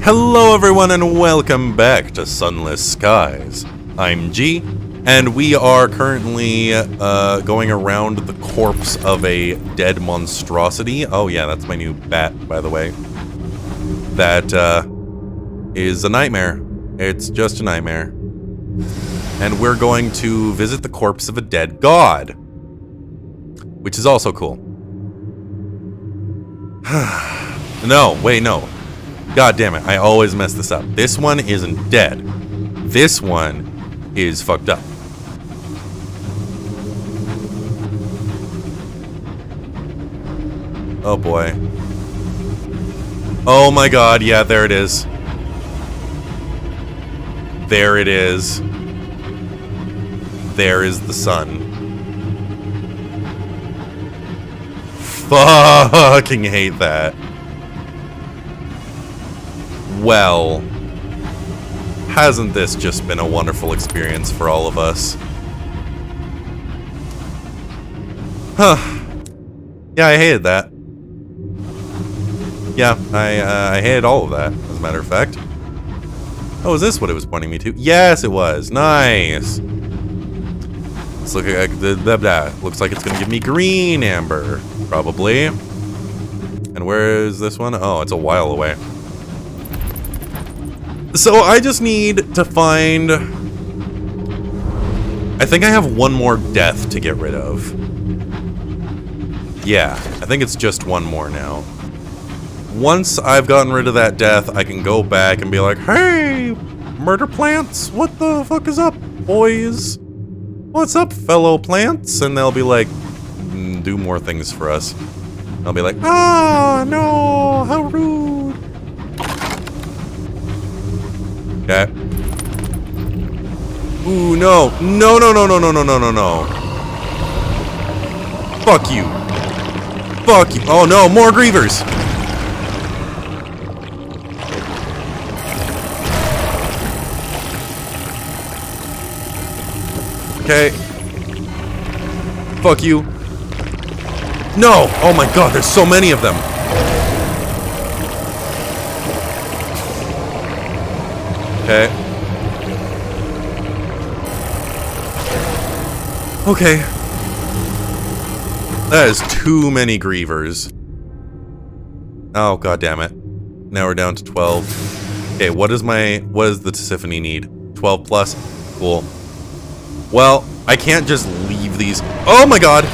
Hello everyone and welcome back to Sunless Skies. I'm G, and we are currently going around the corpse of a dead monstrosity. Oh yeah, that's my new bat, by the way. That is a nightmare. It's just a nightmare. And we're going to visit the corpse of a dead god, which is also cool. No, wait, no. God damn it, I always mess this up. This one isn't dead. This one is fucked up. Oh boy. Oh my god, yeah, there it is. There it is. There is the sun. Fucking hate that. Well, hasn't this just been a wonderful experience for all of us? Huh. Yeah, I hated that. Yeah, I hated all of that, as a matter of fact. Oh, is this what it was pointing me to? Yes, it was. Nice. Let's look at looks like it's gonna give me green amber, probably. And where is this one? Oh, it's a while away. So I just need to find... I think I have one more death to get rid of. Yeah, I think it's just one more now. Once I've gotten rid of that death, I can go back and be like, hey, murder plants, what the fuck is up, boys? What's up, fellow plants? And they'll be like, do more things for us. I'll be like, ah, no, how rude. Okay. Ooh, no. No, no, no, no, no, no, no, no, no. Fuck you. Fuck you. Oh, no, more grievers. Okay. Fuck you. No. Oh my god, there's so many of them. Okay. Okay. That is too many grievers. Oh, god damn it. Now we're down to 12. Okay, what does the Tisiphone need? 12 plus? Cool. Well, I can't just leave these. Oh my god!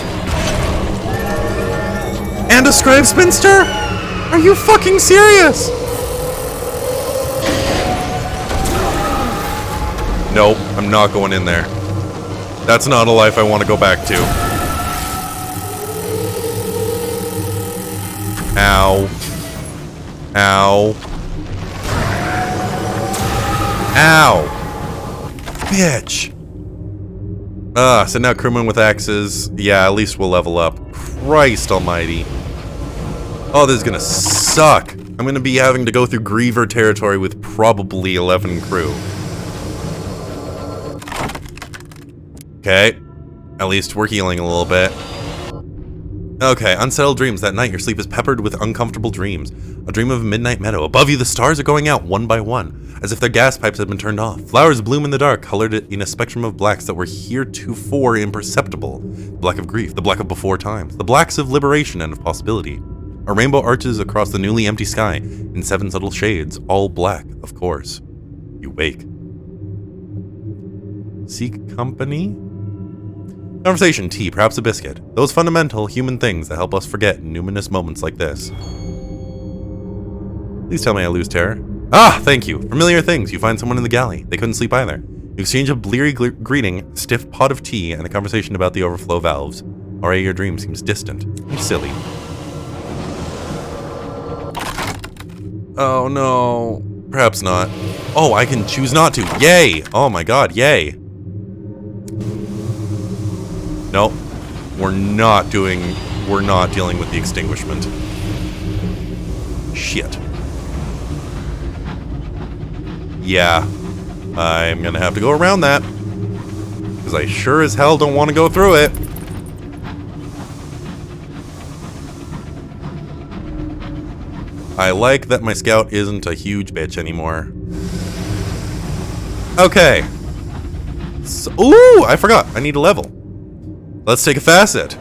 And a Scribe Spinster? Are you fucking serious? Nope, I'm not going in there. That's not a life I want to go back to. Ow. Ow. Ow. Bitch. So now crewmen with axes. Yeah, at least we'll level up. Christ almighty. Oh, this is gonna suck. I'm gonna be having to go through Griever territory with probably 11 crew. Okay. At least we're healing a little bit. Okay, unsettled dreams. That night, your sleep is peppered with uncomfortable dreams. A dream of a midnight meadow. Above you, the stars are going out one by one, as if their gas pipes had been turned off. Flowers bloom in the dark, colored in a spectrum of blacks that were heretofore imperceptible. The black of grief, the black of before times, the blacks of liberation and of possibility. A rainbow arches across the newly empty sky, in 7 subtle shades, all black, of course. You wake. Seek company? Conversation, tea, perhaps a biscuit. Those fundamental human things that help us forget numinous moments like this. Please tell me I lose terror. Ah, thank you. Familiar things. You find someone in the galley. They couldn't sleep either. You exchange a bleary greeting, stiff pot of tea, and a conversation about the overflow valves. Already your dream seems distant and silly. Oh no. Perhaps not. Oh, I can choose not to. Yay! Oh my god, yay. Nope. We're not dealing with the extinguishment. Shit. Yeah. I'm gonna have to go around that. Because I sure as hell don't want to go through it. I like that my scout isn't a huge bitch anymore. Okay. So, ooh, I forgot. I need a level. Let's take a facet.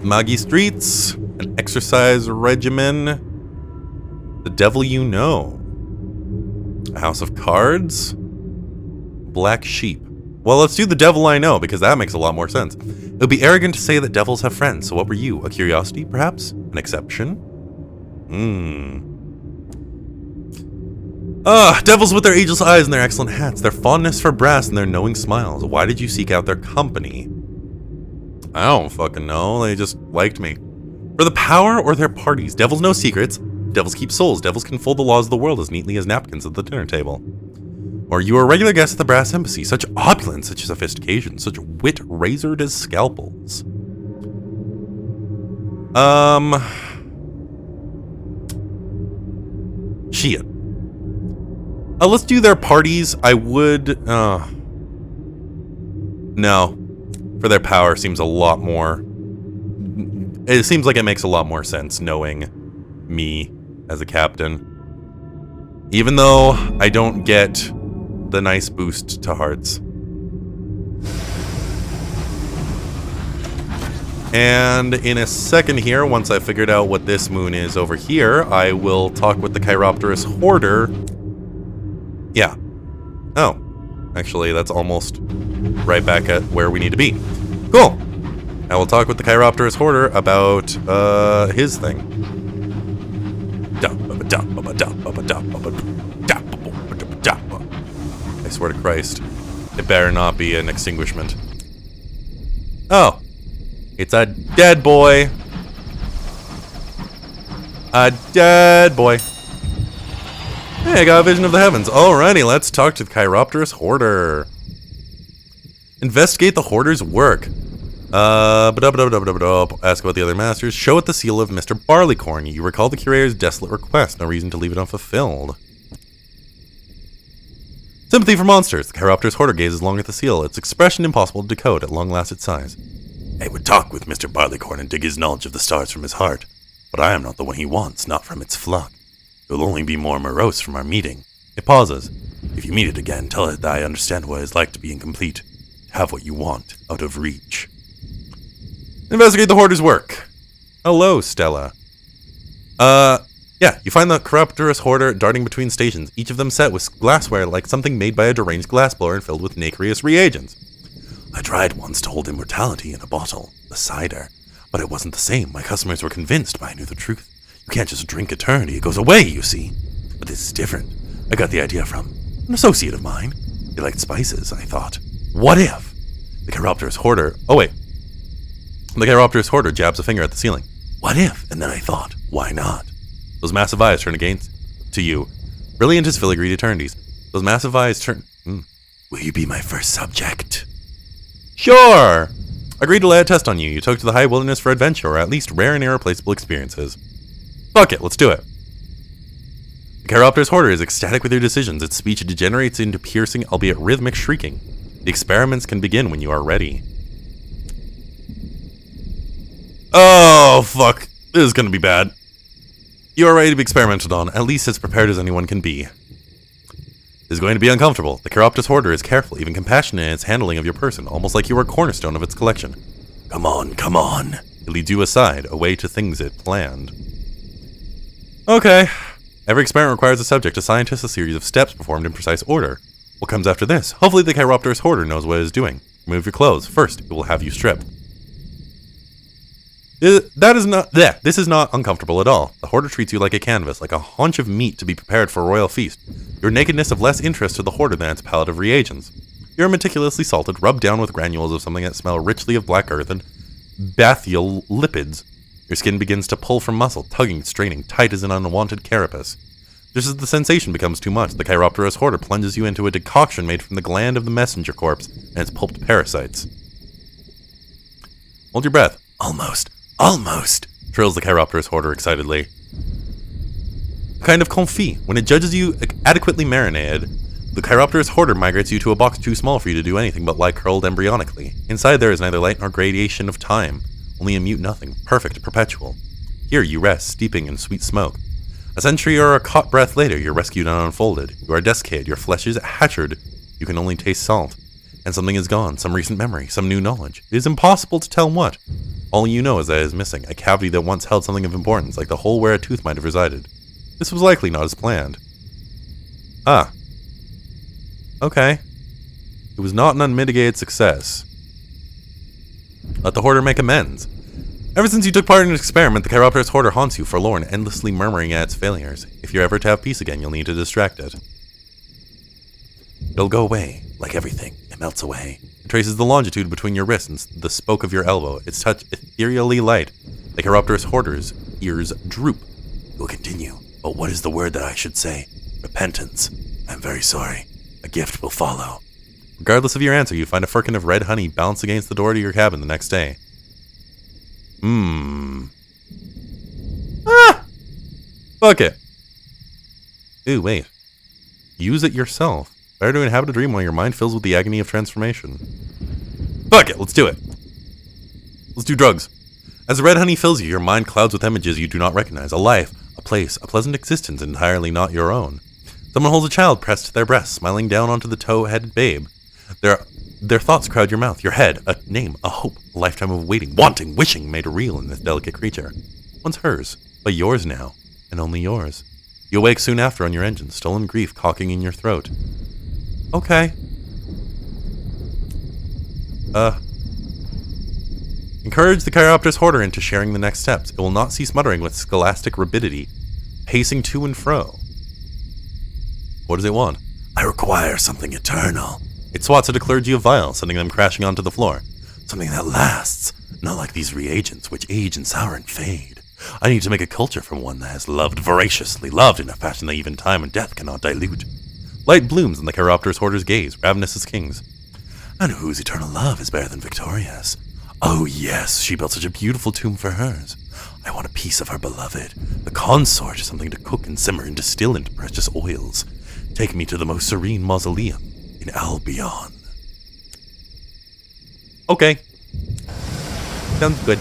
Muggy streets, an exercise regimen, the devil you know, a house of cards, black sheep. Well, let's do the devil I know, because that makes a lot more sense. It would be arrogant to say that devils have friends, so what were you? A curiosity, perhaps? An exception? Devils with their ageless eyes and their excellent hats, their fondness for brass and their knowing smiles. Why did you seek out their company? I don't fucking know, they just liked me. For the power or their parties, devils know secrets, devils keep souls, devils can fold the laws of the world as neatly as napkins at the dinner table. Or you are a regular guest at the brass embassy, such opulence, such sophistication, such wit razored as scalpels. Shit. Let's do their parties. I would, no. For their power seems a lot more, it seems like it makes a lot more sense knowing me as a captain. Even though I don't get the nice boost to hearts. And in a second here, once I figured out what this moon is over here, I will talk with the Chiropterous Hoarder. Yeah. Oh. Actually, that's almost right back at where we need to be. Cool. I will talk with the Chiropterous Hoarder about, his thing. I swear to Christ. It better not be an extinguishment. Oh. It's a dead boy. A dead boy. Hey, I got a vision of the heavens. Alrighty, let's talk to the Chiropterous Hoarder. Investigate the Hoarder's work. Ask about the other masters. Show it the seal of Mr. Barleycorn. You recall the curator's desolate request. No reason to leave it unfulfilled. Sympathy for monsters. The Chiropterous Hoarder gazes long at the seal, its expression impossible to decode at long last its size. I would talk with Mr. Barleycorn and dig his knowledge of the stars from his heart, but I am not the one he wants, not from its flock. It will only be more morose from our meeting. It pauses. If you meet it again, tell it that I understand what it's like to be incomplete. Have what you want, out of reach. Investigate the Hoarder's work. Hello, Stella. Yeah, you find the Chiropterous Hoarder darting between stations, each of them set with glassware like something made by a deranged glassblower and filled with nacreous reagents. I tried once to hold immortality in a bottle, the cider, but it wasn't the same. My customers were convinced, but I knew the truth. You can't just drink eternity, it goes away, you see. But this is different. I got the idea from an associate of mine. He liked spices, I thought. What if? The Chiropterous Hoarder... Oh, wait. The Chiropterous Hoarder jabs a finger at the ceiling. What if? And then I thought, why not? Those massive eyes turn against to you. Brilliant as filigreed eternities. Those massive eyes turn... Will you be my first subject? Sure! Agreed to lay a test on you. You took to the high wilderness for adventure, or at least rare and irreplaceable experiences. Fuck it, let's do it. The Chiropterous Hoarder is ecstatic with your decisions. Its speech degenerates into piercing, albeit rhythmic shrieking. The experiments can begin when you are ready. Oh, fuck. This is gonna be bad. You are ready to be experimented on, at least as prepared as anyone can be. This is going to be uncomfortable. The Chiropterous Hoarder is careful, even compassionate in its handling of your person, almost like you are a cornerstone of its collection. Come on, come on. It leads you aside, away to things it planned. Okay. Every experiment requires a subject, a scientist, a series of steps performed in precise order. What comes after this? Hopefully the Chiropterous Hoarder knows what it is doing. Remove your clothes. First, it will have you stripped. This is not uncomfortable at all. The Hoarder treats you like a canvas, like a haunch of meat to be prepared for a royal feast. Your nakedness of less interest to the Hoarder than its palette of reagents. You are meticulously salted, rubbed down with granules of something that smell richly of black earth and bathyal lipids. Your skin begins to pull from muscle, tugging, straining, tight as an unwanted carapace. Just as the sensation becomes too much, the Chiropterous Hoarder plunges you into a decoction made from the gland of the messenger corpse and its pulped parasites. Hold your breath. Almost, trills the Chiropterous Hoarder excitedly. A kind of confit. When it judges you adequately marinated, the Chiropterous Hoarder migrates you to a box too small for you to do anything but lie curled embryonically. Inside there is neither light nor gradation of time, only a mute nothing, perfect, perpetual. Here you rest, steeping in sweet smoke. A century or a caught breath later, you're rescued and unfolded. You are desiccated, your flesh is hatchered. You can only taste salt. And something is gone, some recent memory, some new knowledge. It is impossible to tell what. All you know is that it is missing, a cavity that once held something of importance, like the hole where a tooth might have resided. This was likely not as planned. Ah. Okay. It was not an unmitigated success. Let the hoarder make amends. Ever since you took part in an experiment, the Chiropterous hoarder haunts you, forlorn, endlessly murmuring at its failures. If you're ever to have peace again, you'll need to distract it. It'll go away, like everything. It melts away. It traces the longitude between your wrist and the spoke of your elbow. Its touch ethereally light. The Chiropterous hoarder's ears droop. It will continue. But what is the word that I should say? Repentance. I'm very sorry. A gift will follow. Regardless of your answer, you find a firkin of red honey balanced against the door to your cabin the next day. Ah! Fuck it. Ooh, wait. Use it yourself. Better to inhabit a dream while your mind fills with the agony of transformation. Fuck it, let's do it. Let's do drugs. As the red honey fills you, your mind clouds with images you do not recognize. A life, a place, a pleasant existence entirely not your own. Someone holds a child pressed to their breast, smiling down onto the tow-headed babe. Their thoughts crowd your mouth, your head, a name, a hope, a lifetime of waiting, wanting, wishing made real in this delicate creature. Once hers, but yours now, and only yours. You awake soon after on your engine, stolen grief cocking in your throat. Okay. Encourage the Chiropterous hoarder into sharing the next steps. It will not cease muttering with scholastic rapidity, pacing to and fro. What does it want? I require something eternal. It swats at a clergy of vials, sending them crashing onto the floor. Something that lasts, not like these reagents which age and sour and fade. I need to make a culture from one that has loved voraciously, loved in a fashion that even time and death cannot dilute. Light blooms in the Chiropterous hoarder's gaze, ravenous as kings. And whose eternal love is better than Victoria's? Oh yes, she built such a beautiful tomb for hers. I want a piece of her beloved. The consort is something to cook and simmer and distill into precious oils. Take me to the most serene mausoleum in Albion. Okay. Sounds good.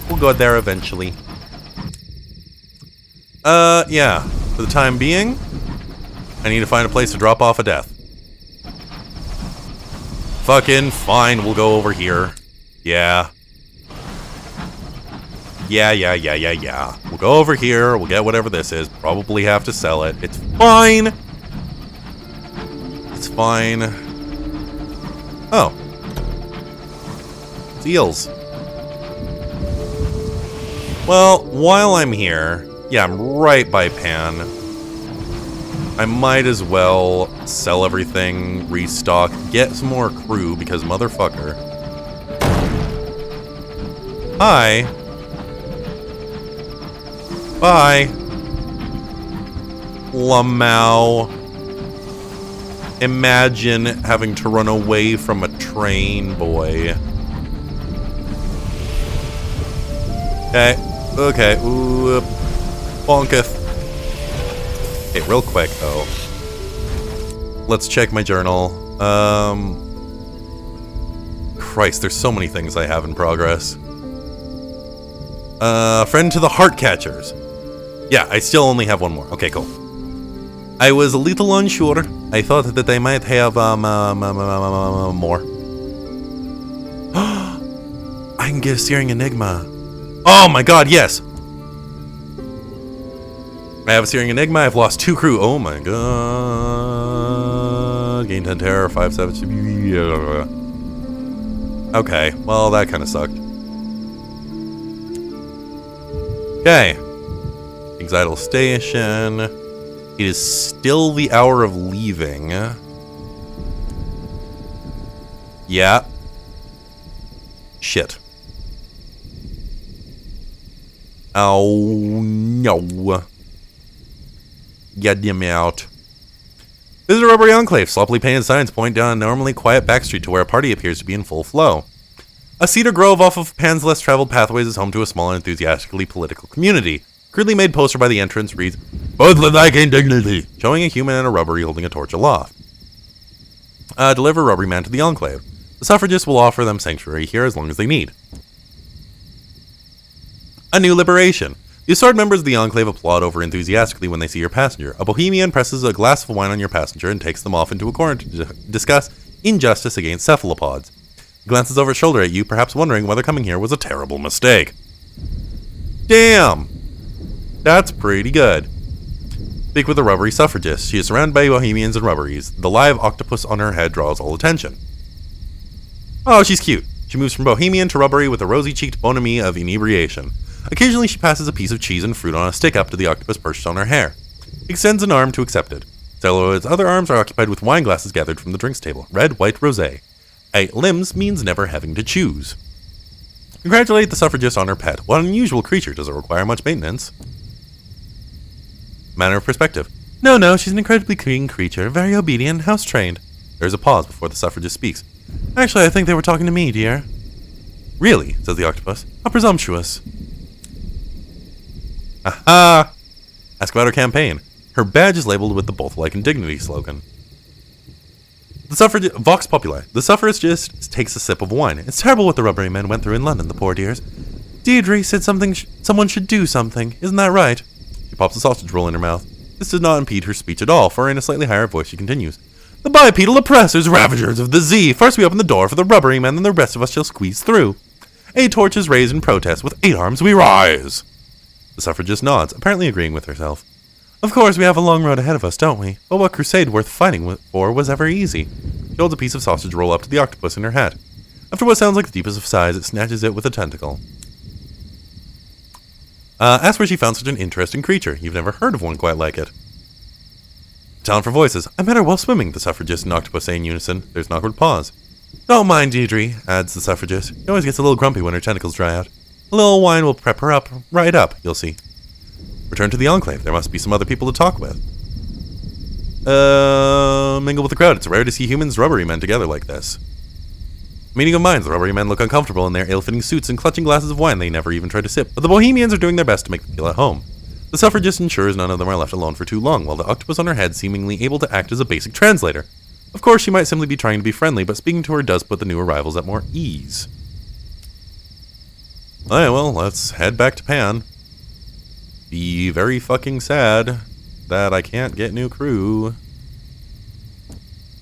We'll go there eventually. Yeah. For the time being, I need to find a place to drop off a death. Fucking fine, we'll go over here. Yeah. Yeah. We'll go over here, we'll get whatever this is. Probably have to sell it. It's fine. It's fine. Oh. Deals. Well, while I'm here, yeah, I'm right by Pan. I might as well sell everything, restock, get some more crew, because motherfucker. Hi. Bye. Lamau. Imagine having to run away from a train, boy. Okay. Ooh. Bonketh. Okay, real quick, though. Let's check my journal. Christ, there's so many things I have in progress. Friend to the Heartcatchers. Yeah, I still only have one more. Okay, cool. I was a little unsure. I thought that I might have, more. I can get a Searing Enigma. Oh my god, yes! I have a Searing Enigma. I've lost 2 crew. Oh my god. Gain 10 terror, 5/7. Okay, well, that kind of sucked. Okay. Exidal Station. It is still the hour of leaving. Yeah. Shit. Oh, no. Get them out. Visit a rubbery enclave. Sloppily painted signs point down a normally quiet backstreet to where a party appears to be in full flow. A cedar grove off of Pan's less traveled pathways is home to a small and enthusiastically political community. Crudely made poster by the entrance reads, "Both live like in dignity," showing a human and a rubbery holding a torch aloft. Deliver Rubbery Man to the enclave. The suffragists will offer them sanctuary here as long as they need. A new liberation. The assorted members of the Enclave applaud over enthusiastically when they see your passenger. A bohemian presses a glass of wine on your passenger and takes them off into a corner to discuss injustice against cephalopods. He glances over his shoulder at you, perhaps wondering whether coming here was a terrible mistake. Damn! That's pretty good. Speak with the rubbery suffragist. She is surrounded by bohemians and rubberies. The live octopus on her head draws all attention. Oh, she's cute. She moves from bohemian to rubbery with a rosy-cheeked bonhomie of inebriation. Occasionally she passes a piece of cheese and fruit on a stick up to the octopus perched on her hair. He extends an arm to accept it. Several of its other arms are occupied with wine glasses gathered from the drinks table. Red, white, rosé. 8 limbs means never having to choose. Congratulate the suffragist on her pet. What an unusual creature. Does it require much maintenance? Manner of perspective. No, she's an incredibly clean creature. Very obedient, house-trained. There's a pause before the suffragist speaks. Actually, I think they were talking to me, dear. Really? Says the octopus. How presumptuous. Aha! Ask about her campaign. Her badge is labeled with the Both Alike and Dignity slogan. The suffragist... Vox Populi. The suffragist takes a sip of wine. It's terrible what the rubbery men went through in London, the poor dears. Deirdre said someone should do something. Isn't that right? She pops a sausage roll in her mouth. This does not impede her speech at all, for in a slightly higher voice she continues. The bipedal oppressors, ravagers of the Z. First we open the door for the rubbery men, then the rest of us shall squeeze through. 8 torches raised in protest. With 8 arms we rise. The suffragist nods, apparently agreeing with herself. Of course, we have a long road ahead of us, don't we? But what crusade worth fighting for was ever easy? She holds a piece of sausage roll up to the octopus in her hat. After what sounds like the deepest of sighs, it snatches it with a tentacle. Ask where she found such an interesting creature. You've never heard of one quite like it. Talent for voices. I met her while swimming, the suffragist and octopus say in unison. There's an awkward pause. Don't mind Deirdre, adds the suffragist. She always gets a little grumpy when her tentacles dry out. A little wine will prep her up. Right up, you'll see. Return to the Enclave. There must be some other people to talk with. Mingle with the crowd. It's rare to see humans rubbery men together like this. Meeting of minds. The rubbery men look uncomfortable in their ill-fitting suits and clutching glasses of wine they never even try to sip, but the bohemians are doing their best to make them feel at home. The suffragist ensures none of them are left alone for too long, while the octopus on her head seemingly able to act as a basic translator. Of course, she might simply be trying to be friendly, but speaking to her does put the new arrivals at more ease. Alright, well, let's head back to Pan. Be very fucking sad that I can't get new crew.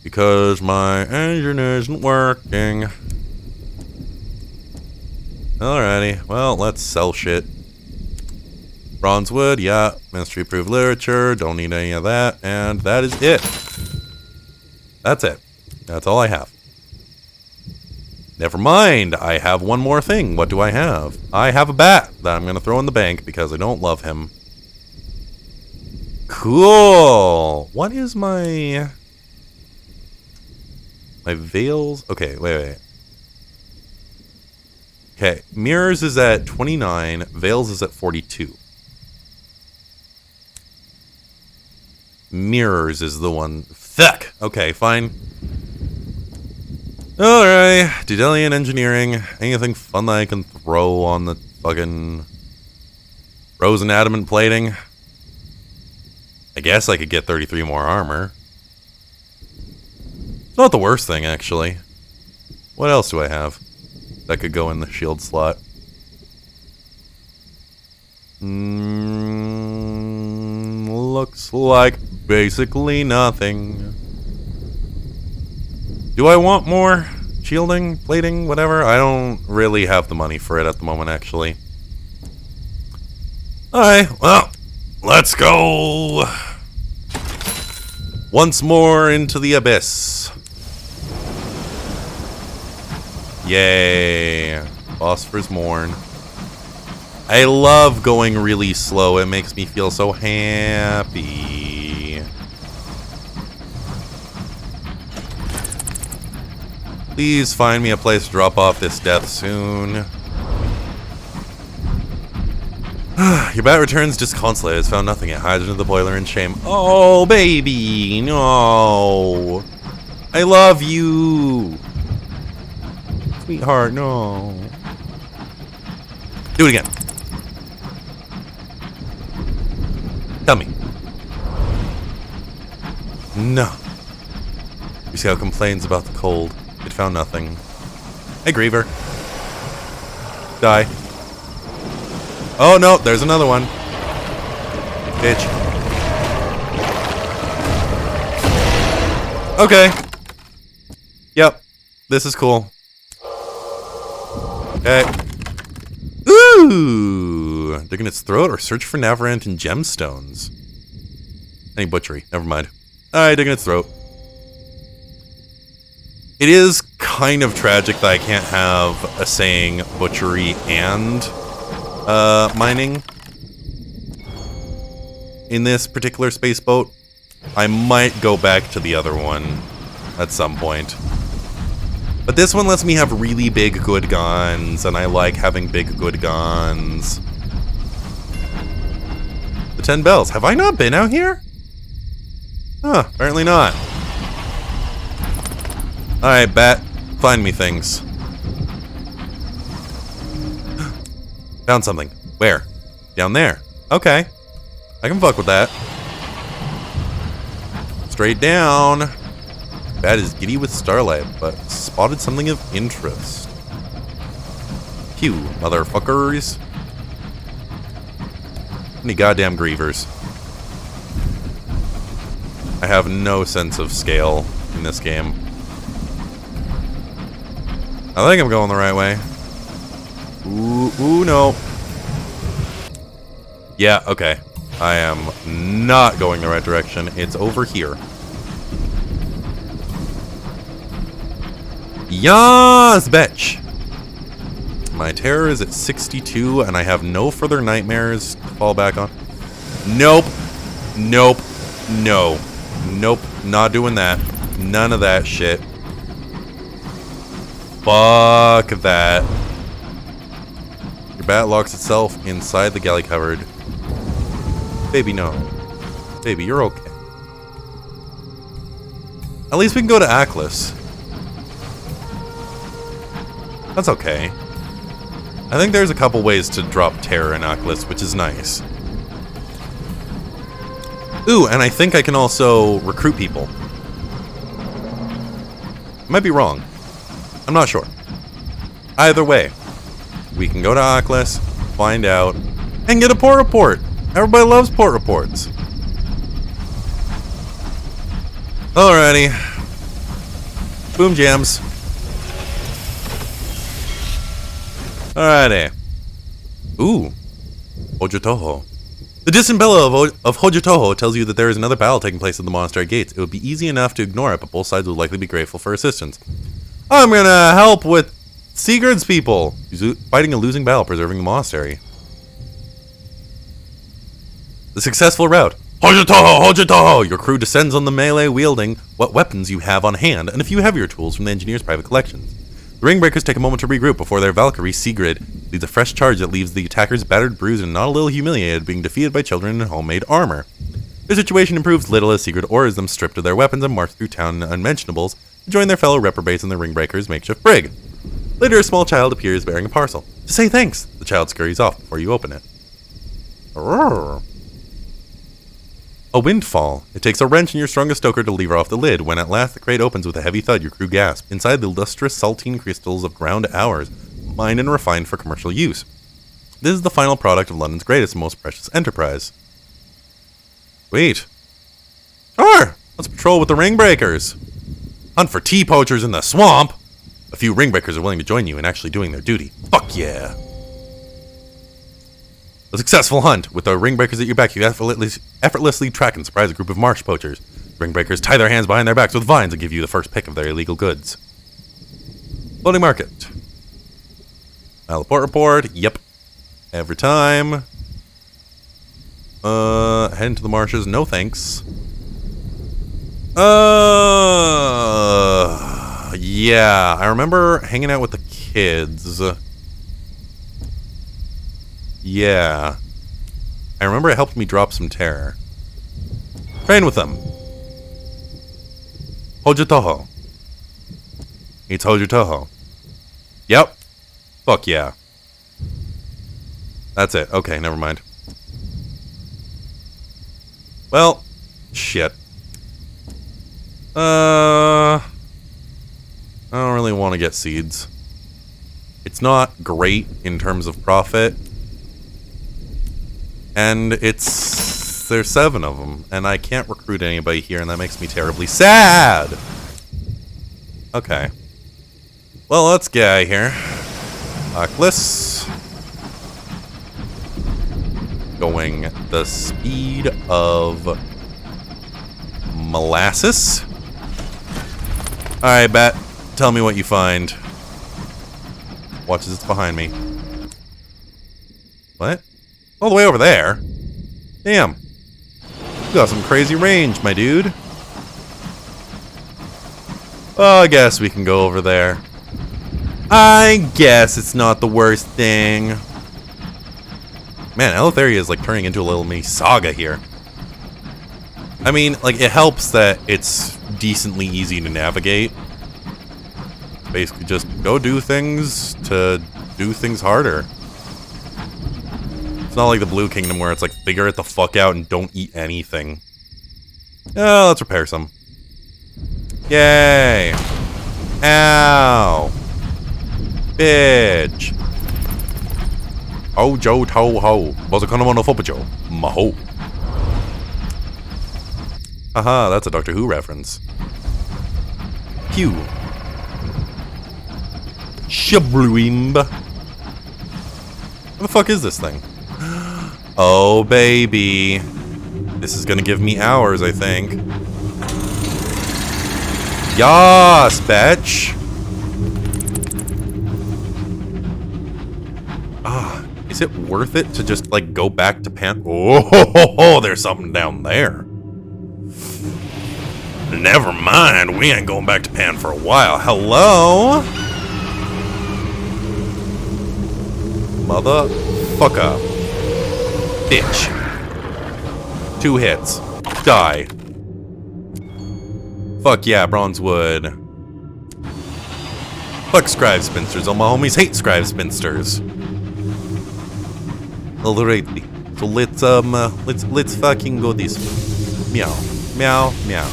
Because my engine isn't working. Alrighty, well, let's sell shit. Bronze wood, yeah. Ministry approved literature, don't need any of that. And that is it. That's it. That's all I have. Never mind, I have one more thing. What do I have? I have a bat that I'm going to throw in the bank because I don't love him. Cool. What is my veils? Okay, wait. Okay, mirrors is at 29, veils is at 42. Mirrors is the one. Fuck. Okay, fine. Alright, Dedelian engineering. Anything fun that I can throw on the fucking frozen adamant plating? I guess I could get 33 more armor. It's not the worst thing, actually. What else do I have that could go in the shield slot? Looks like basically nothing. Do I want more shielding, plating, whatever? I don't really have the money for it at the moment, actually. Alright, well, let's go once more into the abyss. Yay. Phosphorus Morn. I love going really slow. It makes me feel so happy. Please find me a place to drop off this death soon. Your bat returns disconsolate. Has found nothing. It hides under the boiler in shame. Oh, baby. No. I love you. Sweetheart, no. Do it again. Tell me. No. You see how it complains about the cold. It found nothing. Hey, Griever. Die. Oh, no, there's another one. Bitch. Okay. Yep. This is cool. Okay. Ooh! Digging its throat or search for Navarantan gemstones. Any butchery. Never mind. Alright, digging its throat. It is kind of tragic that I can't have a saying butchery and mining in this particular space boat. I might go back to the other one at some point. But this one lets me have really big good guns, and I like having big good guns. The 10 bells. Have I not been out here? Huh, apparently not. Alright, bat. Find me things. Found something. Where? Down there. Okay. I can fuck with that. Straight down. Bat is giddy with starlight, but spotted something of interest. Pew, motherfuckers. Any goddamn grievers. I have no sense of scale in this game. I think I'm going the right way. Ooh, no. Yeah, okay. I am not going the right direction. It's over here. Yas, bitch! My terror is at 62, and I have no further nightmares to fall back on. Nope. Nope. No. Nope. Not doing that. None of that shit. Fuck that. Your bat locks itself inside the galley cupboard. Baby, no. Baby, you're okay. At least we can go to Aklis. That's okay. I think there's a couple ways to drop terror in Aklis, which is nice. Ooh, and I think I can also recruit people. I might be wrong. I'm not sure. Either way, we can go to Aklis, find out, and get a port report. Everybody loves port reports. Alrighty. Boom jams. Alrighty. Ooh. Hojotoho. The distant bell of Hojotoho tells you that there is another battle taking place at the monastery gates. It would be easy enough to ignore it, but both sides would likely be grateful for assistance. I'm gonna help with Sigurd's people. Fighting a losing battle, preserving the monastery. The successful route. Hojotoho! Hojotoho! Your crew descends on the melee wielding what weapons you have on hand and a few heavier tools from the engineer's private collections. The Ringbreakers take a moment to regroup before their Valkyrie, Sigrid, leads a fresh charge that leaves the attackers battered, bruised, and not a little humiliated, being defeated by children in homemade armor. Their situation improves little as Sigrid orders them stripped of their weapons and march through town unmentionables to join their fellow reprobates in the Ringbreakers' makeshift brig. Later, a small child appears bearing a parcel. To say thanks, the child scurries off before you open it. Roar. A windfall. It takes a wrench and your strongest stoker to lever off the lid. When at last the crate opens with a heavy thud, your crew gasp. Inside the lustrous saltine crystals of ground hours, mined and refined for commercial use. This is the final product of London's greatest and most precious enterprise. Wait. Sure! Let's patrol with the Ringbreakers. Hunt for tea poachers in the swamp. A few Ringbreakers are willing to join you in actually doing their duty. Fuck yeah. A successful hunt. With the Ringbreakers at your back, you effortlessly track and surprise a group of marsh poachers. Ringbreakers tie their hands behind their backs with vines and give you the first pick of their illegal goods. Floating market. Port report. Yep. Every time. Head into the marshes. No thanks. Yeah. I remember hanging out with the kids. Yeah. I remember it helped me drop some terror. Train with them. Hojotoho. It's Hojotoho. Yep. Fuck yeah. That's it. Okay, never mind. Well, shit. I don't really want to get seeds. It's not great in terms of profit. And there's 7 of them, and I can't recruit anybody here, and that makes me terribly sad. Okay. Well, let's get out of here. Oculus. Going the speed of molasses. Alright, Bat. Tell me what you find. Watch as it's behind me. What? All the way over there? Damn. You got some crazy range, my dude. Oh, I guess we can go over there. I guess it's not the worst thing. Man, Eleutheria is like turning into a little mini saga here. I mean, like, it helps that it's decently easy to navigate. Basically just go do things to do things harder. It's not like the Blue Kingdom where it's like, figure it the fuck out and don't eat anything. Let's repair some. Yay! Ow! Bitch! Oh, Joe, to ho. Bozokonomo no Fopajo. Maho. Haha, that's a Doctor Who reference. Pew. Shabluimb. What the fuck is this thing? Oh, baby. This is gonna give me hours, I think. Yas, bitch! Is it worth it to just, like, go back to Pan? Oh, there's something down there. Never mind, we ain't going back to Pan for a while. Hello? Motherfucker. Bitch. 2 hits. Die. Fuck yeah, Bronzewood. Fuck Scribe Spinsters. All my homies hate Scribe Spinsters. Alrighty. So let's fucking go this way. Meow. Meow. Meow.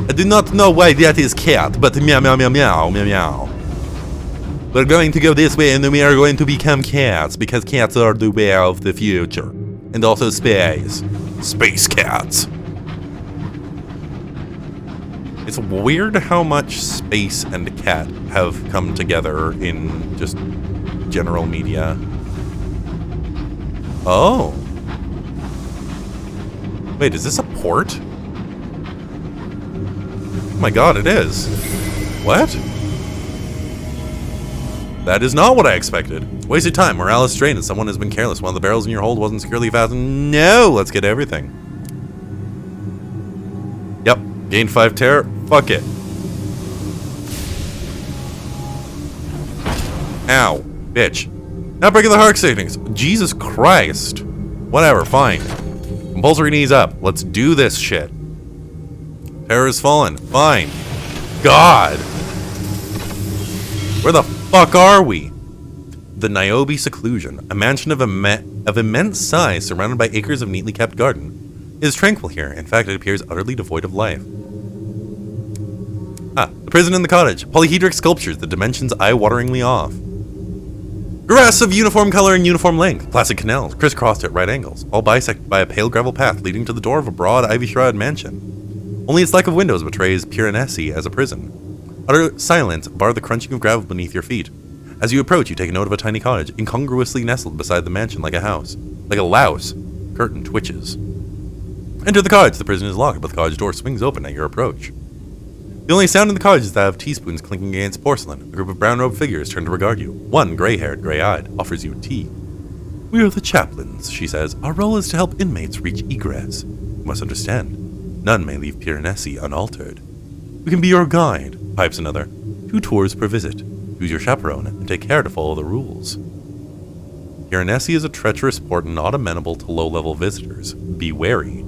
I do not know why that is cat, but meow meow meow meow meow meow. We're going to go this way and then we are going to become cats, because cats are the way of the future. And also space. Space cats. It's weird how much space and cat have come together in just general media. Oh. Wait, is this a port? Oh my god, it is. What? That is not what I expected. Wasted time, morale is strained, and someone has been careless. One of the barrels in your hold wasn't securely fastened. No, let's get everything. Yep, gained 5 terror. Fuck it. Ow, bitch. Not breaking the heart signings. Jesus Christ. Whatever, fine. Compulsory knees up. Let's do this shit. Terror has fallen. Fine. God. Where the fuck are we? The Niobe Seclusion, a mansion of immense size surrounded by acres of neatly kept garden. It is tranquil here. In fact, it appears utterly devoid of life. The prison and the cottage. Polyhedric sculptures, the dimensions eye-wateringly off. Grass of uniform color and uniform length. Placid canals, crisscrossed at right angles, all bisected by a pale gravel path leading to the door of a broad, ivy-shrouded mansion. Only its lack of windows betrays Piranesi as a prison. Utter silence bar the crunching of gravel beneath your feet. As you approach, you take note of a tiny cottage, incongruously nestled beside the mansion like a house. Like a louse. Curtain twitches. Enter the cottage. The prison is locked, but the cottage door swings open at your approach. The only sound in the cottage is that of teaspoons clinking against porcelain. A group of brown-robed figures turn to regard you. One, gray-haired, gray-eyed, offers you tea. We are the chaplains, she says. Our role is to help inmates reach egress. You must understand, none may leave Piranesi unaltered. We can be your guide, pipes another. 2 tours per visit. Choose your chaperone and take care to follow the rules. Piranesi is a treacherous port not amenable to low-level visitors. Be wary.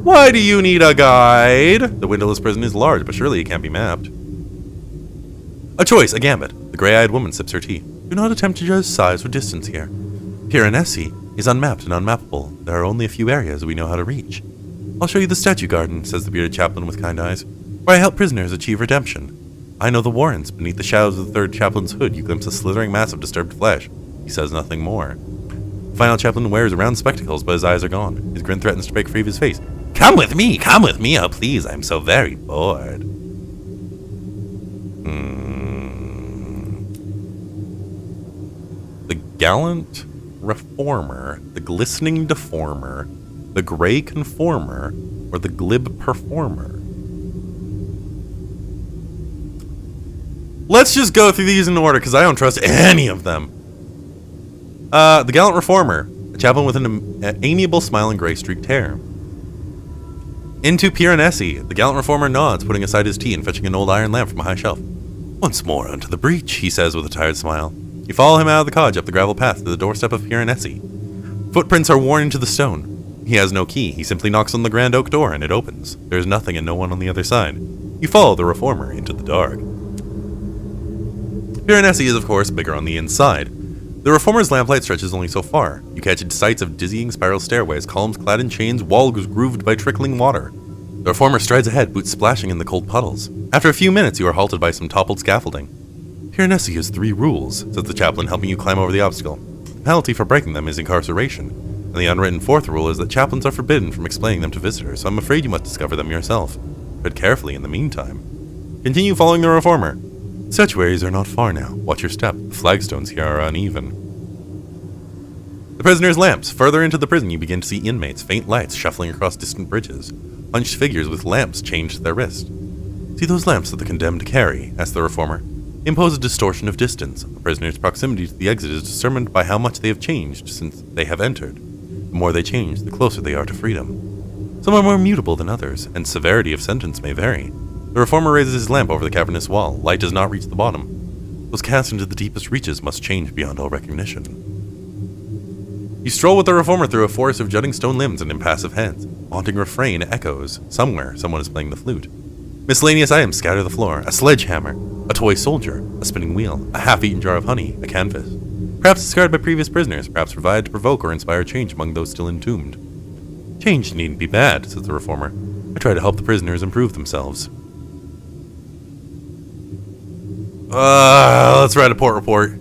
Why do you need a guide? The windowless prison is large, but surely it can't be mapped. A choice, a gambit. The gray-eyed woman sips her tea. Do not attempt to judge size or distance here. Piranesi is unmapped and unmappable. There are only a few areas we know how to reach. I'll show you the statue garden, says the bearded chaplain with kind eyes, where I help prisoners achieve redemption. I know the warrens. Beneath the shadows of the third chaplain's hood, you glimpse a slithering mass of disturbed flesh. He says nothing more. The final chaplain wears round spectacles, but his eyes are gone. His grin threatens to break free of his face. Come with me, oh please, I'm so very bored. The gallant reformer, the glistening deformer, the gray conformer, or the glib performer? Let's just go through these in order, because I don't trust any of them. The gallant reformer, a chaplain with an amiable smile and gray-streaked hair. Into Piranesi, the gallant reformer nods, putting aside his tea and fetching an old iron lamp from a high shelf. Once more unto the breach, he says with a tired smile. You follow him out of the cottage up the gravel path to the doorstep of Piranesi. Footprints are worn into the stone. He has no key. He simply knocks on the grand oak door and it opens. There is nothing and no one on the other side. You follow the reformer into the dark. Piranesi is, of course, bigger on the inside. The reformer's lamplight stretches only so far. You catch sights of dizzying spiral stairways, columns clad in chains, walls grooved by trickling water. The reformer strides ahead, boots splashing in the cold puddles. After a few minutes, you are halted by some toppled scaffolding. Piranesi has 3 rules, says the chaplain, helping you climb over the obstacle. The penalty for breaking them is incarceration, and the unwritten 4th rule is that chaplains are forbidden from explaining them to visitors, so I'm afraid you must discover them yourself. Tread carefully in the meantime. Continue following the reformer. Statuaries are not far now. Watch your step. The flagstones here are uneven. The prisoner's lamps. Further into the prison, you begin to see inmates, faint lights shuffling across distant bridges. Hunched figures with lamps chained to their wrist. See those lamps that the condemned carry? Asked the reformer. They impose a distortion of distance. The prisoner's proximity to the exit is determined by how much they have changed since they have entered. The more they change, the closer they are to freedom. Some are more mutable than others, and severity of sentence may vary. The reformer raises his lamp over the cavernous wall. Light does not reach the bottom. Those cast into the deepest reaches must change beyond all recognition. You stroll with the reformer through a forest of jutting stone limbs and impassive heads. Haunting refrain echoes. Somewhere, someone is playing the flute. Miscellaneous items scatter the floor. A sledgehammer, a toy soldier, a spinning wheel, a half-eaten jar of honey, a canvas. Perhaps discarded by previous prisoners, perhaps provided to provoke or inspire change among those still entombed. Change needn't be bad, says the reformer. I try to help the prisoners improve themselves. Let's write a report.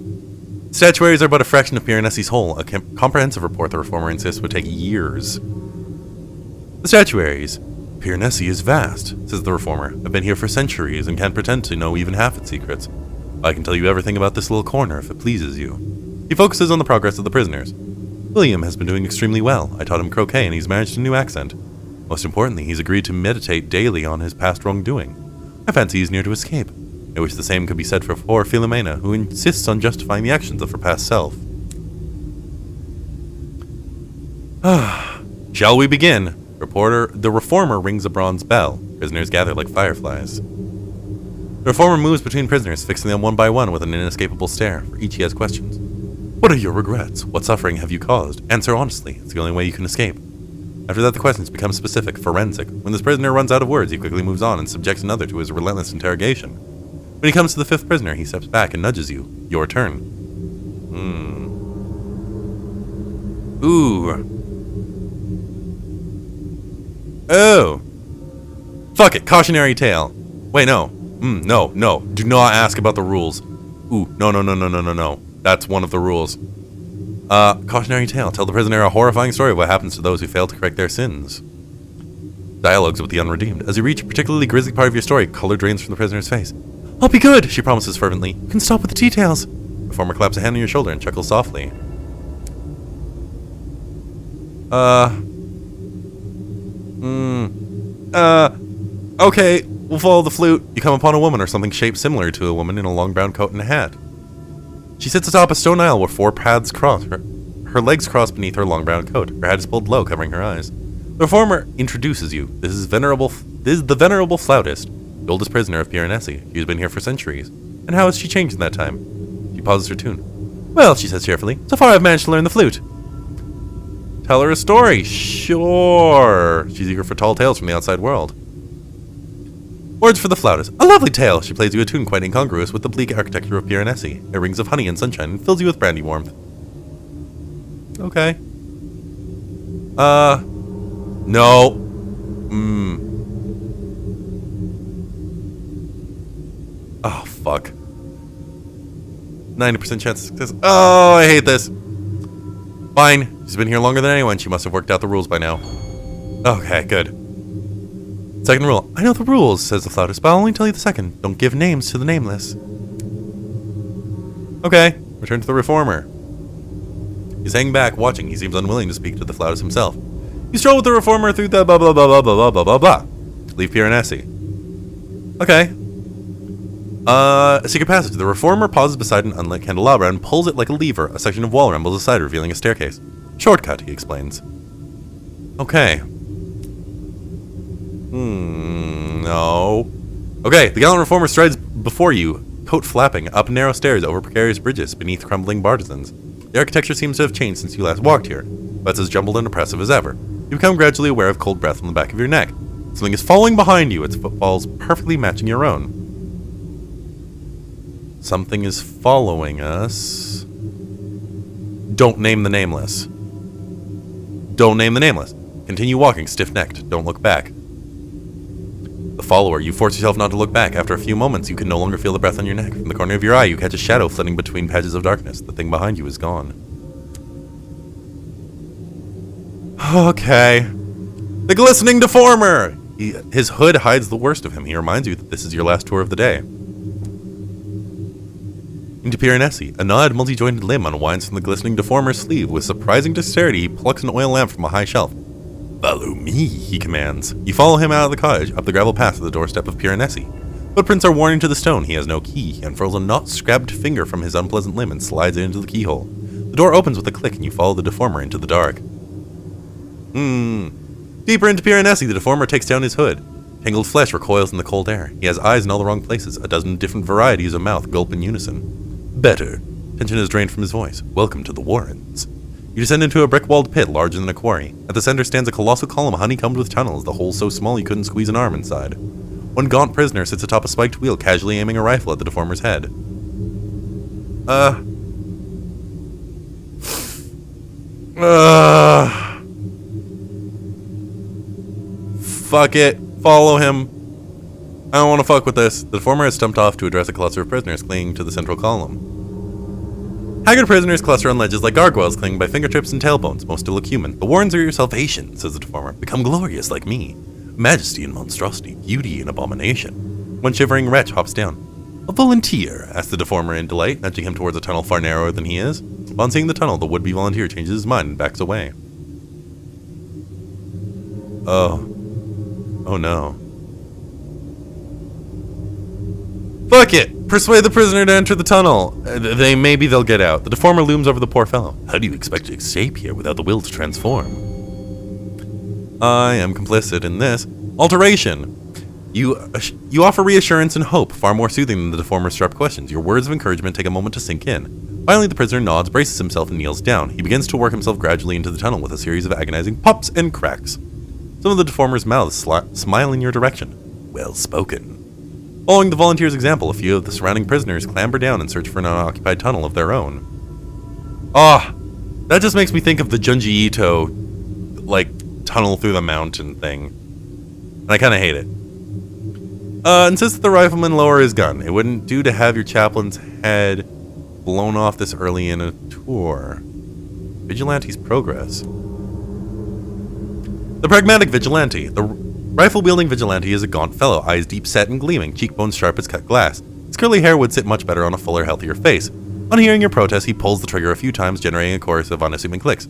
Statuaries are but a fraction of Piranesi's whole. A comprehensive report, the reformer insists, would take years. The statuaries. Piranesi is vast, says the reformer. I've been here for centuries and can't pretend to know even half its secrets. I can tell you everything about this little corner if it pleases you. He focuses on the progress of the prisoners. William has been doing extremely well. I taught him croquet and he's managed a new accent. Most importantly, he's agreed to meditate daily on his past wrongdoing. I fancy he's near to escape. I wish the same could be said for poor Philomena, who insists on justifying the actions of her past self. Shall we begin? The reformer rings a bronze bell. Prisoners gather like fireflies. The reformer moves between prisoners, fixing them one by one with an inescapable stare. For each he has questions. What are your regrets? What suffering have you caused? Answer honestly. It's the only way you can escape. After that, the questions become specific, forensic. When this prisoner runs out of words, he quickly moves on and subjects another to his relentless interrogation. When he comes to the 5th prisoner, he steps back and nudges you. Your turn. Ooh. Oh. Fuck it. Cautionary tale. Wait, no. No. Do not ask about the rules. Ooh, no. That's one of the rules. Cautionary tale. Tell the prisoner a horrifying story of what happens to those who fail to correct their sins. Dialogues with the unredeemed. As you reach a particularly grisly part of your story, color drains from the prisoner's face. I'll be good, she promises fervently. You can stop with the details. The reformer claps a hand on your shoulder and chuckles softly. Okay, we'll follow the flute. You come upon a woman or something shaped similar to a woman in a long brown coat and a hat. She sits atop a stone aisle where 4 paths cross. Her legs cross beneath her long brown coat. Her hat is pulled low, covering her eyes. The reformer introduces you. This is the venerable flautist, the oldest prisoner of Piranesi. She has been here for centuries. And how has she changed in that time? She pauses her tune. Well, she says cheerfully, so far I've managed to learn the flute. Tell her a story. Sure. She's eager for tall tales from the outside world. Words for the flautist. A lovely tale. She plays you a tune quite incongruous with the bleak architecture of Piranesi. It rings of honey and sunshine and fills you with brandy warmth. Okay. No. Oh, fuck. 90% chance of success. Oh, I hate this. Fine. She's been here longer than anyone. She must have worked out the rules by now. Okay, good. Second rule. I know the rules, says the flautist, but I'll only tell you the second. Don't give names to the nameless. Okay. Return to the reformer. He's hanging back, watching. He seems unwilling to speak to the flautist himself. You stroll with the reformer through the blah blah blah blah blah blah blah blah. Leave Piranesi. Okay. A secret passage. The reformer pauses beside an unlit candelabra and pulls it like a lever. A section of wall rumbles aside, revealing a staircase. Shortcut, he explains. Okay. No. Okay, the gallant reformer strides before you, coat flapping, up narrow stairs, over precarious bridges, beneath crumbling bartizans. The architecture seems to have changed since you last walked here, but it's as jumbled and oppressive as ever. You become gradually aware of cold breath on the back of your neck. Something is following behind you, its footfalls perfectly matching your own. Something is following us. Don't name the nameless. Don't name the nameless. Continue walking, stiff-necked. Don't look back. The follower. You force yourself not to look back. After a few moments, you can no longer feel the breath on your neck. From the corner of your eye, you catch a shadow flitting between patches of darkness. The thing behind you is gone. Okay. The glistening deformer! His hood hides the worst of him. He reminds you that this is your last tour of the day. Into Piranesi. A gnawed, multi-jointed limb unwinds from the glistening deformer's sleeve. With surprising dexterity, he plucks an oil lamp from a high shelf. Follow me, he commands. You follow him out of the cottage, up the gravel path to the doorstep of Piranesi. Footprints are warning to the stone. He has no key. He unfurls a knot-scrabbed finger from his unpleasant limb and slides it into the keyhole. The door opens with a click and you follow the deformer into the dark. Deeper into Piranesi, the deformer takes down his hood. Tangled flesh recoils in the cold air. He has eyes in all the wrong places. A dozen different varieties of mouth gulp in unison. Better. Tension is drained from his voice. Welcome to the Warrens. You descend into a brick-walled pit larger than a quarry. At the center stands a colossal column honeycombed with tunnels, the hole so small you couldn't squeeze an arm inside. One gaunt prisoner sits atop a spiked wheel, casually aiming a rifle at the deformer's head. Fuck it. Follow him. I don't want to fuck with this. The deformer has stumped off to address a cluster of prisoners clinging to the central column. Haggard prisoners cluster on ledges like gargoyles clinging by fingertips and tailbones. Most still look human. The Warrens are your salvation, says the deformer. Become glorious like me. Majesty and monstrosity, beauty and abomination. One shivering wretch hops down. A volunteer, asks the deformer in delight, nudging him towards a tunnel far narrower than he is. Upon seeing the tunnel, the would-be volunteer changes his mind and backs away. Oh no. Fuck it! Persuade the prisoner to enter the tunnel. Maybe they'll get out. The deformer looms over the poor fellow. How do you expect to escape here without the will to transform? I am complicit in this. Alteration! You offer reassurance and hope, far more soothing than the deformer's sharp questions. Your words of encouragement take a moment to sink in. Finally, the prisoner nods, braces himself, and kneels down. He begins to work himself gradually into the tunnel with a series of agonizing pops and cracks. Some of the deformer's mouths smile in your direction. Well spoken. Following the volunteer's example, a few of the surrounding prisoners clamber down and search for an unoccupied tunnel of their own. That just makes me think of the Junji Ito, tunnel through the mountain thing. And I kind of hate it. Insists that the rifleman lower his gun. It wouldn't do to have your chaplain's head blown off this early in a tour. Vigilante's progress. The pragmatic vigilante. The rifle-wielding vigilante is a gaunt fellow, eyes deep-set and gleaming, cheekbones sharp as cut glass. His curly hair would sit much better on a fuller, healthier face. On hearing your protest, he pulls the trigger a few times, generating a chorus of unassuming clicks.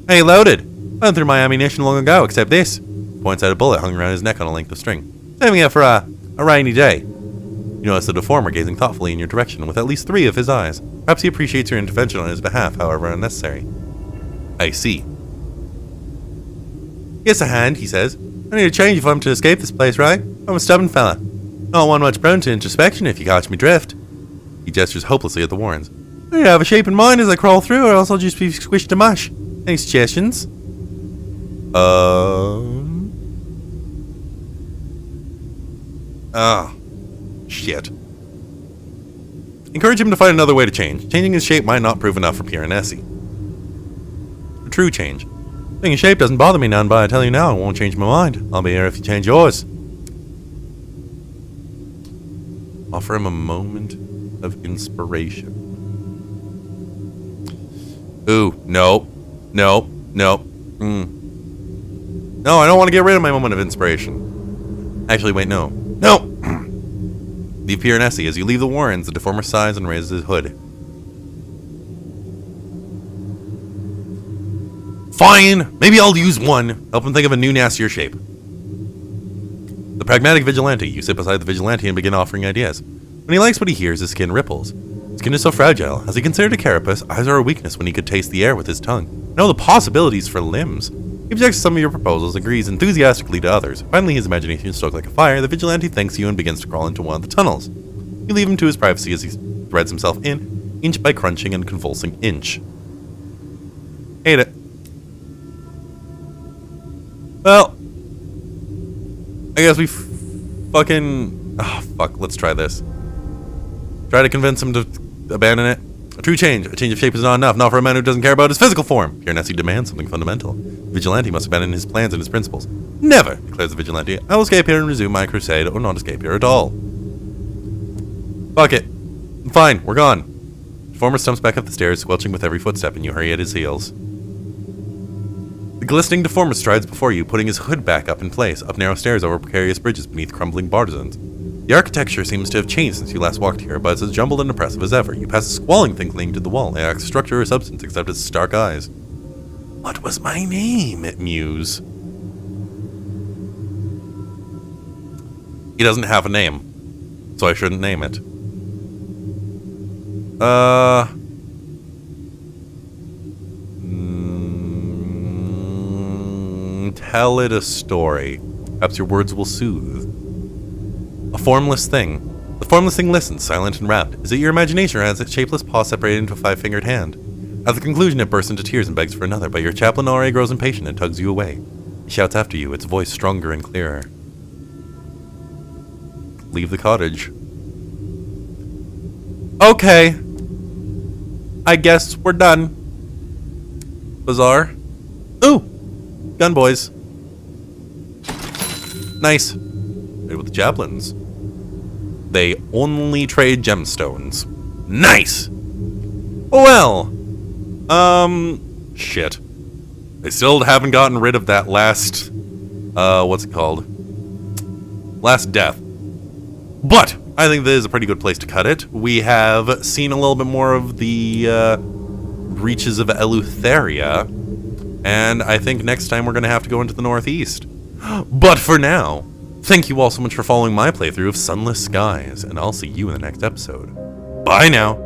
Hey, loaded! Went through my ammunition long ago, except this. Points at a bullet hung around his neck on a length of string. Saving it for a rainy day. You notice the deformer gazing thoughtfully in your direction with at least 3 of his eyes. Perhaps he appreciates your intervention on his behalf, however unnecessary. I see. Yes, a hand, he says. I need a change if I'm to escape this place, right? I'm a stubborn fella. Not one much prone to introspection, if you catch me drift. He gestures hopelessly at the Warrens. I have a shape in mind as I crawl through, or else I'll just be squished to mush. Any suggestions? Shit. Encourage him to find another way to change. Changing his shape might not prove enough for Piranesi. A true change. Being in shape doesn't bother me none, but I tell you now, it won't change my mind. I'll be here if you change yours. Offer him a moment of inspiration. Ooh, no. No. No. No, I don't want to get rid of my moment of inspiration. Actually, wait, no. No! Leave Pierre and Essie. As you leave the Warrens, the Deformer sighs and raises his hood. Fine! Maybe I'll use one. Help him think of a new, nastier shape. The pragmatic vigilante. You sit beside the vigilante and begin offering ideas. When he likes what he hears, his skin ripples. His skin is so fragile. Has he considered a carapace? Eyes are a weakness when he could taste the air with his tongue. Know the possibilities for limbs. He objects to some of your proposals, agrees enthusiastically to others. Finally, his imagination stoked like a fire. The vigilante thanks you and begins to crawl into one of the tunnels. You leave him to his privacy as he threads himself in, inch by crunching and convulsing inch. Hate it. Well, I guess we fucking... Oh, fuck, let's try this. Try to convince him to abandon it. A true change. A change of shape is not enough. Not for a man who doesn't care about his physical form. Pierre Nessie demands something fundamental. The vigilante must abandon his plans and his principles. Never, declares the vigilante. I will escape here and resume my crusade, or not escape here at all. Fuck it. Fine, we're gone. The former stumps back up the stairs, squelching with every footstep, and you hurry at his heels. The glistening Deformer strides before you, putting his hood back up in place, up narrow stairs over precarious bridges beneath crumbling bartizans. The architecture seems to have changed since you last walked here, but it's as jumbled and oppressive as ever. You pass a squalling thing clinging to the wall. It lacks structure or substance except its stark eyes. What was my name? It mews. He doesn't have a name, so I shouldn't name it. Tell it a story. Perhaps your words will soothe. A formless thing. The formless thing listens, silent and rapt. Is it your imagination, or has its shapeless paw separated into a five-fingered hand? At the conclusion, it bursts into tears and begs for another, but your chaplain already grows impatient and tugs you away. He shouts after you, its voice stronger and clearer. Leave the cottage. Okay. I guess we're done. Bazaar. Ooh! Gun boys. Nice. Trade with the chaplains. They only trade gemstones. Nice! Well. Shit. I still haven't gotten rid of that last, what's it called? Last death. But I think this is a pretty good place to cut it. We have seen a little bit more of the, reaches of Eleutheria. And I think next time we're going to have to go into the northeast. But for now, thank you all so much for following my playthrough of Sunless Skies, and I'll see you in the next episode. Bye now!